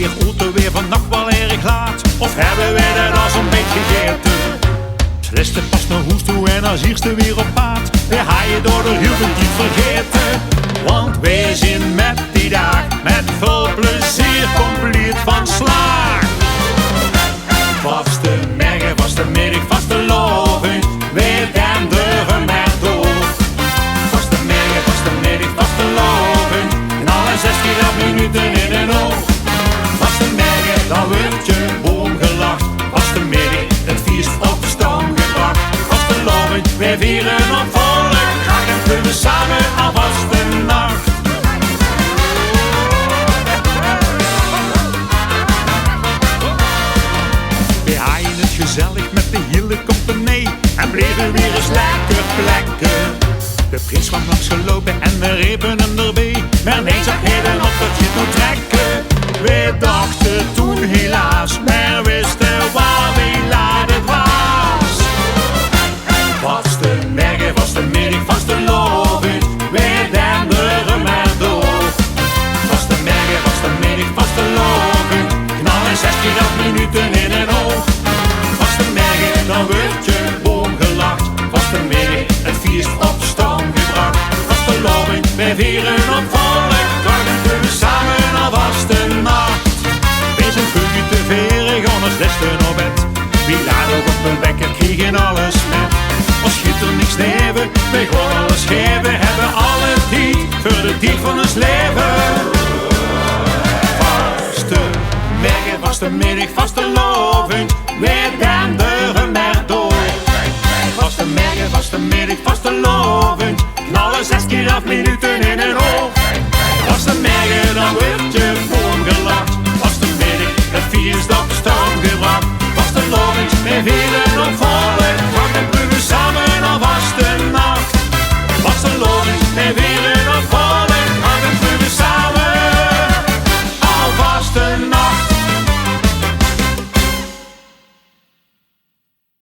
weer auto weer vannacht wel erg laat? Of hebben wij dat al zo'n beetje gegeten? Sliste pas naar hoest toe en als eerste weer op paard. We haaien door de huwelijk niet vergeten. Want wij zijn met die dag met veel plezier compleet van slaag. Vaste morgen, vaste middag, vaste lovend, wij denderen met door. Vaste morgen, vaste middag, vaste lovend, en alle 6,5 minuten in een oog. Vaste morgen, dan wordt je boom gelacht. Vaste middag, het feest op stand gebracht. Vaste lovend, wij vieren op volle kracht en kunnen samen aan vaste nacht. Gezellig met de hele compagnie en bleven weer eens lekker plekken. De prins kwam langs gelopen en we repen hem erbij. Maar nee, zag heden op dat je het moet trekken. We dachten toen helaas, maar wisten waar we laat het was. Vaste morgen, vaste middag, vaste lovend, we denderen maar door. Vaste morgen, vaste middag, vaste lovend, knallen 6,5 minuten in een oog. Dan wordt je boom gelacht. Vaste middag, het feest op stand gebracht. Vaste loving, wij vieren op volle kracht en kunnen samen al vaste nacht. Wij zijn vroeger te verig, anders lesten op bed. Wie laat ook op een wekker, kriegen alles met. Als schitter niks neven, wij gewoon alles geven. Hebben alle tijd voor de tijd van ons leven. Vaste morgen, vaste middag, vaste loving, wij denderen maar door. Vaste morgen, vaste middag, vaste lovend, knallen 6,5 minuten in een oog. Vaste morgen, dan wordt je boom gelacht.